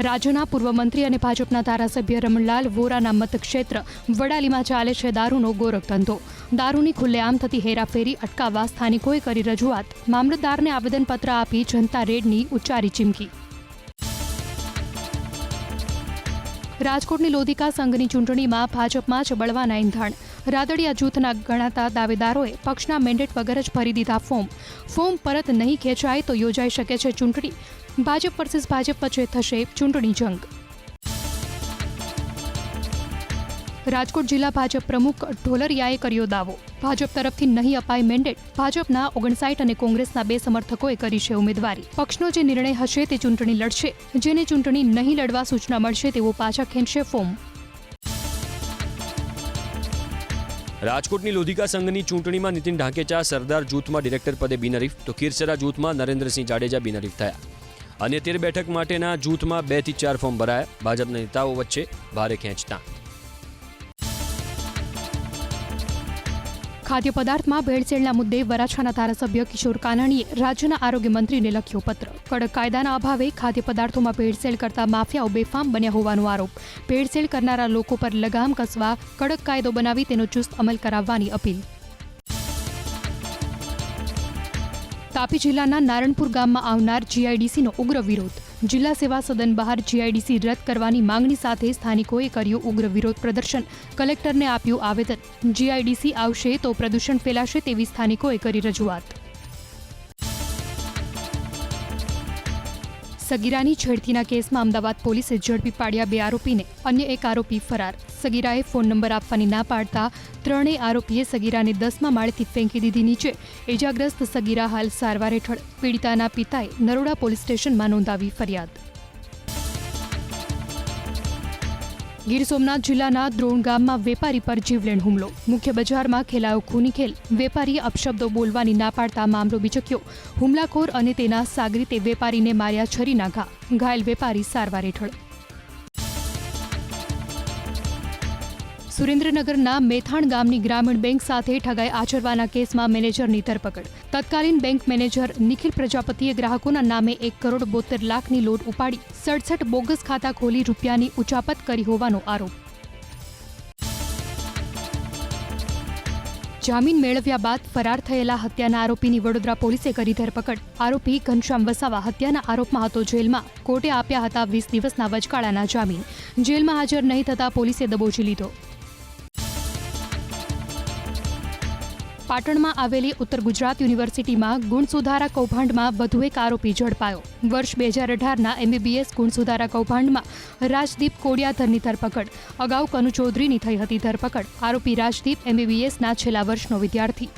રાજ્યના પૂર્વ મંત્રી અને ભાજપના ધારાસભ્ય રમણલાલ વોરાના મતક્ષેત્ર વડાલીમાં ચાલે છે દારૂનો ગોરખધંધો. દારૂની ખુલ્લેઆમ થતી હેરાફેરી અટકાવવા સ્થાનિકોએ કરી રજૂઆત. મામલતદારને આવેદનપત્ર આપી જનતા રેડની ઉચ્ચારી ચીમકી. રાજકોટની લોધિકા સંઘની ચૂંટણીમાં ભાજપમાં જ બળવાના ઇંધણ. રાદડિયા જૂથના ગણાતા દાવેદારોએ પક્ષના મેન્ડેટ વગર જ ભરી દીધા ફોર્મ પરત નહીં ખેંચાય તો યોજાઈ શકે છે ચૂંટણી. ભાજપ વર્સિસ ભાજપ વચ્ચે થશે ચૂંટણી જંગ. રાજકોટ જિલ્લા ભાજપ પ્રમુખ ઢોલરિયાએ કર્યો દાવો. ભાજપ તરફથી નહીં અપાય મેન્ડેટ. ભાજપના 59 અને કોંગ્રેસના 2 સમર્થકોએ કરી છે ઉમેદવારી. પક્ષનો જે નિર્ણય હશે તે ચૂંટણી લડશે. જેને ચૂંટણી નહીં લડવા સૂચના મળશે તેવો પાછા ખેંચશે ફોર્મ. રાજકોટની લોધિકા સંઘની ચૂંટણીમાં નીતિન ઢાંકેચા સરદાર જૂથમાં ડિરેક્ટર પદે બિનહરીફ તો કીરસરા જૂથમાં નરેન્દ્રસિંહ જાડેજા બિનહરીફ થયા. અન્ય 13 બેઠક માટેના જૂથમાં 2 થી 4 ફોર્મ ભરાયા. ભાજપના નેતાઓ વચ્ચે ભારે ખેંચતા. ખાદ્ય પદાર્થમાં ભેળસેળના મુદ્દે વરાછાના ધારાસભ્ય કિશોર કાનાણીએ રાજ્યના આરોગ્ય મંત્રીને લખ્યો પત્ર. કડક કાયદાના અભાવે ખાદ્ય પદાર્થોમાં ભેળસેળ કરતા માફિયાઓ બેફામ બન્યા હોવાનો આરોપ. ભેળસેળ કરનારા લોકો પર લગામ કસવા કડક કાયદો બનાવી તેનો ચુસ્ત અમલ કરાવવાની અપીલ. તાપી જિલ્લાના નારણપુર ગામમાં આવનાર જીઆઈડીસીનો ઉગ્ર વિરોધ. જિલ્લા સેવા સદન બહાર જીઆઈડીસી રદ કરવાની માંગણી સાથે સ્થાનિકોએ કર્યું ઉગ્ર વિરોધ પ્રદર્શન. કલેક્ટરને આપ્યું આવેદન. જીઆઈડીસી આવશે તો પ્રદૂષણ ફેલાશે તેવી સ્થાનિકોએ કરી રજૂઆત. સગીરાની છેડતીના કેસમાં અમદાવાદ પોલીસે ઝડપી પાડ્યા 2 આરોપીને. અન્ય 1 આરોપી ફરાર. સગીરાએ ફોન નંબર આપવાની ના પાડતા 3 આરોપીએ સગીરાને 10મા માળેથી ફેંકી દીધી નીચે. ઇજાગ્રસ્ત સગીરા હાલ સારવાર હેઠળ. પીડિતાના પિતાએ નરોડા પોલીસ સ્ટેશનમાં નોંધાવી ફરિયાદ. ગીર સોમનાથ જિલ્લાના દ્રોણ ગામમાં વેપારી પર જીવલેણ હુમલો. મુખ્ય બજારમાં ખેલાયો ખૂની ખેલ. વેપારીએ અપશબ્દો બોલવાની ના પાડતા મામલો બીચક્યો. હુમલાખોર અને તેના સાગરીતે વેપારીને માર્યા છરીના ઘા. ઘાયલ વેપારી સારવાર હેઠળ. સુરેન્દ્રનગરના મેથાણ ગામની ગ્રામીણ બેંક સાથે ઠગાઈ આચરવાના કેસમાં મેનેજરની ધરપકડ. તત્કાલીન બેંક મેનેજર નિખિલ પ્રજાપતિએ ગ્રાહકોના નામે 1,72 લાખની લોન ઉપાડી 67 બોગસ ખાતા ખોલી રૂપિયાની ઉચાપત કરી હોવાનો આરોપ. જામીન મેળવ્યા બાદ ફરાર થયેલા હત્યાના આરોપીની વડોદરા પોલીસે કરી ધરપકડ. આરોપી ઘનશ્યામ વસાવા હત્યાના આરોપમાં હતો જેલમાં. કોર્ટે આપ્યા હતા 20 દિવસના વચગાળાના જામીન. જેલમાં હાજર નહીં થતા પોલીસે દબોચી લીધો. પાટણમાં આવેલી ઉત્તર ગુજરાત યુનિવર્સિટીમાં ગુણ સુધારા કૌભાંડમાં વધુ 1 આરોપી ઝડપાયો. વર્ષ 2018ના MBBS ગુણ સુધારા કૌભાંડમાં રાજદીપ કોડિયાધરની ધરપકડ. અગાઉ કનુ ચૌધરીની થઈ હતી ધરપકડ. આરોપી રાજદીપ MBBSના છેલ્લા વર્ષનો વિદ્યાર્થી.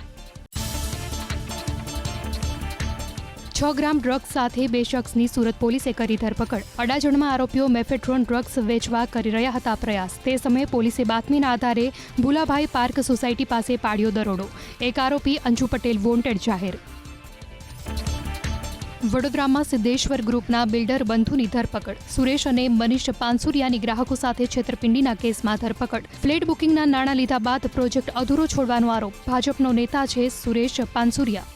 6 ગ્રામ ડ્રગ્સ સાથે 2 શખ્સની સુરત પોલીસે કરી ધરપકડ. અડાજણમાં આરોપીઓ મેફેટ્રોન ડ્રગ્સ વેચવા કરી રહ્યા હતા પ્રયાસ. તે સમયે પોલીસે બાતમીના આધારે ભુલાભાઈ પાર્ક સોસાયટી પાસે પાડ્યો દરોડો. 1 આરોપી અંજુ પટેલ વોન્ટેડ જાહેર. વડોદરામાં સિદ્ધેશ્વર ગ્રુપના બિલ્ડર બંધુની ધરપકડ. સુરેશ અને મનીષ પાનસુરિયાની ગ્રાહકો સાથે છેતરપિંડીના કેસમાં ધરપકડ. ફ્લેટ બુકિંગના નાણાં લીધા બાદ પ્રોજેક્ટ અધૂરો છોડવાનો આરોપ. ભાજપનો નેતા છે સુરેશ પાનસુરિયા.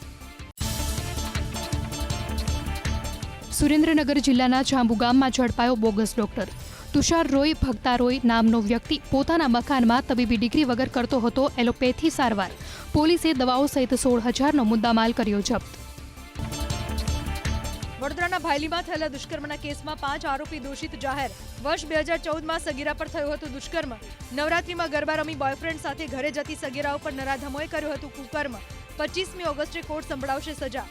સુરેન્દ્રનગર જિલ્લાના જાંબુ ગામમાં ઝડપાયો બોગસ ડોક્ટર. તુષાર રોય ભક્તા રોય નામનો વ્યક્તિ પોતાના મકાનમાં તબીબી ડિગ્રી વગર કરતો હતો એલોપેથી સારવાર. પોલીસે દવાઓ સહિત 16,000નો મુદ્દામાલ કર્યો જપ્ત. વડોદરાના ભાયલીમાં થયેલા દુષ્કર્મના કેસમાં 5 આરોપી દોષિત જાહેર. વર્ષ 2014માં સગીરા પર થયું હતું દુષ્કર્મ. નવરાત્રીમાં ગરબા રમી બોયફ્રેન્ડ સાથે ઘરે જતી સગીરાઓ પર નરાધમોએ કર્યું હતું કુકર્મ. 25મી ઓગસ્ટે કોર્ટ સંભળાવશે સજા.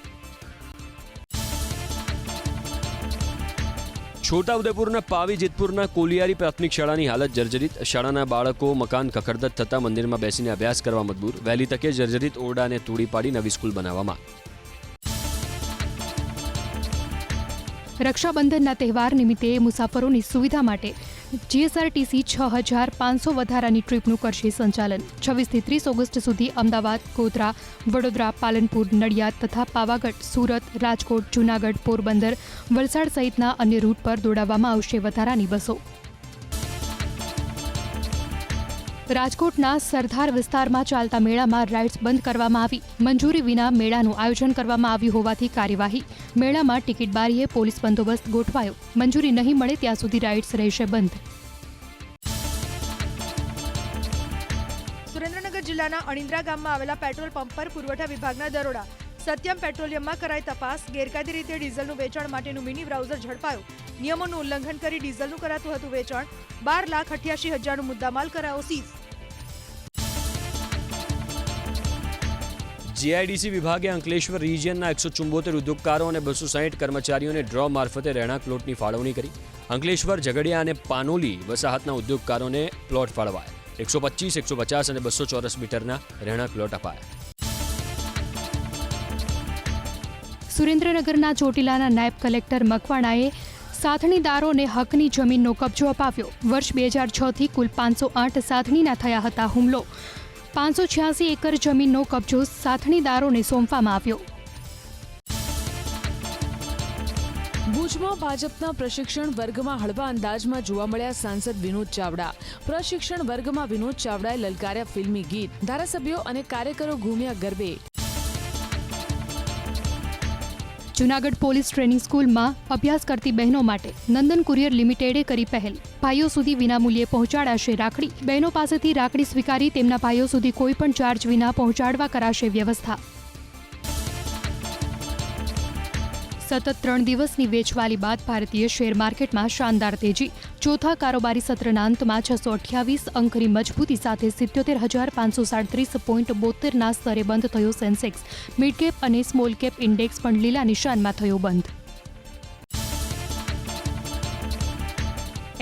છોટાઉદેપુરના પાવી જેતપુરના કોલિયારી પ્રાથમિક શાળાની હાલત જર્જરિત. શાળાના બાળકો મકાન કખડદત થતા મંદિરમાં બેસીને અભ્યાસ કરવા મજબૂર. વહેલી તકે જર્જરિત ઓરડાને તોડી પાડી નવી સ્કૂલ બનાવવામાં. રક્ષાબંધનના તહેવાર નિમિત્તે મુસાફરોની સુવિધા માટે જીએસઆરટીસી 6,500 વધારાની ટ્રીપનું કરશે સંચાલન. 26 થી 30 ઓગસ્ટ સુધી અમદાવાદ, ગોધરા, વડોદરા, પાલનપુર, નડિયાદ તથા પાવાગઢ, સુરત, રાજકોટ, જૂનાગઢ, પોરબંદર, વલસાડ સહિતના અન્ય રૂટ પર દોડાવવામાં આવશે વધારાની બસો. રાજકોટના સરદાર વિસ્તારમાં ચાલતા મેળામાં રાઇડ્સ બંધ કરવામાં આવી. મંજૂરી વિના મેળાનું આયોજન કરવામાં આવ્યું હોવાથી કાર્યવાહી. મેળામાં ટિકિટ બારીએ પોલીસ બંદોબસ્ત ગોઠવાયો. મંજૂરી નહીં મળે ત્યાં સુધી રાઇડ્સ રહેશે બંધ. સુરેન્દ્રનગર જિલ્લાના અણિન્દ્રા ગામમાં આવેલા પેટ્રોલ પંપ પર પુરવઠા વિભાગના દરોડા. સત્યમ પેટ્રોલિયમમાં કરાઈ તપાસ. ગેરકાયદે રીતે ડીઝલનું વેચાણ માટેનું મિની બ્રાઉઝર ઝડપાયું. નિયમોનું ઉલ્લંઘન કરી ડીઝલનું કરાતું હતું વેચાણ. 12,88,000નો મુદ્દામાલ કરાયો સીઝ. જીઆઈડીસી વિભાગે અંકલેશ્વર રિજિયનના 174 ઉદ્યોગકારો અને 260 કર્મચારીઓને ડ્રો મારફતે રહેણાંક પ્લોટની ફાળવણી કરી. અંકલેશ્વર, ઝઘડિયા અને પાનોલી વસાહતના ઉદ્યોગકારોને પ્લોટ ફાળવાયા. 125, 150 અને 200 ચોરસ મીટરના રહેણાંક પ્લોટ અપાયા. સુરેન્દ્રનગરના ચોટીલાના નાયબ કલેક્ટર મકવાણાએ સાથણીદારોને હકની જમીનનો કબજો અપાવ્યો. વર્ષ 2006થી કુલ 508 સાથણીના થયા હતા હુમલો. 586 એકર જમીનનો કબજો સાથણીદારોને સોંપવામાં આવ્યો. ભુજમાં ભાજપના પ્રશિક્ષણ વર્ગમાં હળવા અંદાજમાં જોવા મળ્યા સાંસદ વિનોદ ચાવડા. પ્રશિક્ષણ વર્ગમાં વિનોદ ચાવડાએ લલકાર્યા ફિલ્મી ગીત. ધારાસભ્યો અને કાર્યકરો ઘૂમ્યા ગરબે. જૂનાગઢ પોલીસ ટ્રેનિંગ સ્કૂલમાં અભ્યાસ કરતી બહેનો માટે નંદન કુરિયર લિમિટેડે કરી પહેલ. ભાઈઓ સુધી વિનામૂલ્યે પહોંચાડાશે રાખડી. બહેનો પાસેથી રાખડી સ્વીકારી તેમના ભાઈઓ સુધી કોઈ પણ ચાર્જ વિના પહોંચાડવા કરાશે વ્યવસ્થા. સતત 3 દિવસની વેચવાલી બાદ ભારતીય શેર માર્કેટમાં શાનદાર તેજી. ચોથા કારોબારી સત્રના અંતમાં 628 અંકની મજબૂતી સાથે 77,537.72ના સ્તરે બંધ થયો સેન્સેક્સ. મિડ કેપ અને સ્મોલ કેપ ઇન્ડેક્સ પણ લીલા નિશાનમાં થયો બંધ.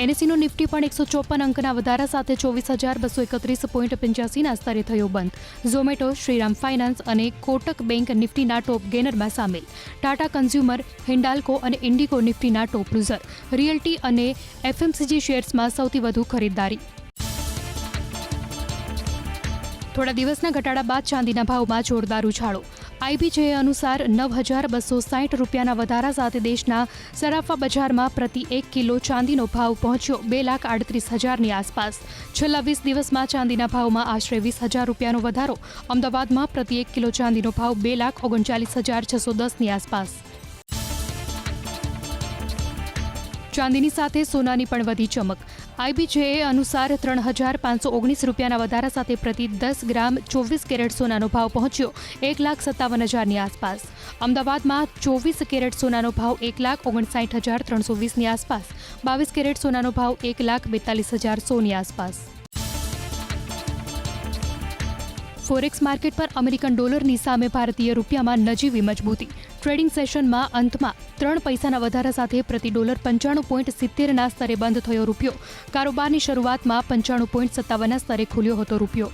એનએસઈનો નિફ્ટી પણ 154 અંકના વધારા સાથે 24,231.85ના સ્તરે થયો બંધ. ઝોમેટો, શ્રીરામ ફાઇનાન્સ અને કોટક બેંક નિફ્ટીના ટોપ ગેનરમાં સામેલ. ટાટા કન્ઝ્યુમર, હિન્ડાલ્કો અને ઇન્ડિગો નિફ્ટીના ટોપ લૂઝર. રિયલ્ટી અને એફએમસીજી શેર્સમાં સૌથી વધુ ખરીદદારી. થોડા દિવસના ઘટાડા બાદ ચાંદીના ભાવમાં જોરદાર ઉછાળો. આઈબીજે અનુસાર 9,260 રૂપિયાના વધારા સાથે દેશના સરાફા બજારમાં પ્રતિ 1 કિલો ચાંદીનો ભાવ પહોંચ્યો 2,38,000ની આસપાસ. છેલ્લા 20 દિવસમાં ચાંદીના ભાવમાં આશરે 20,000 રૂપિયાનો વધારો. અમદાવાદમાં પ્રતિ 1 કિલો ચાંદીનો ભાવ 2,39,610ની આસપાસ. ચાંદીની સાથે સોનાની પણ વધી ચમક. આઈબીજે અનુસાર 3,519 રૂપિયાના વધારા સાથે પ્રતિ 10 ગ્રામ 24 કેરેટ સોનાનો ભાવ પહોંચ્યો 1,57,000ની આસપાસ. અમદાવાદમાં 24 કેરેટ સોનાનો ભાવ 1,59,320ની આસપાસ. 22 કેરેટ સોનાનો ભાવ 1,42,100ની આસપાસ. ફોરેક્સ માર્કેટ પર અમેરિકન ડોલરની સામે ભારતીય રૂપિયામાં નજીવી મજબૂતી. ટ્રેડિંગ સેશનમાં અંતમાં 3 પૈસાના વધારા સાથે પ્રતિ ડોલર 95.70ના સ્તરે બંધ થયો રૂપિયો. કારોબારની શરૂઆતમાં 95.57ના સ્તરે ખુલ્યો હતો રૂપિયો.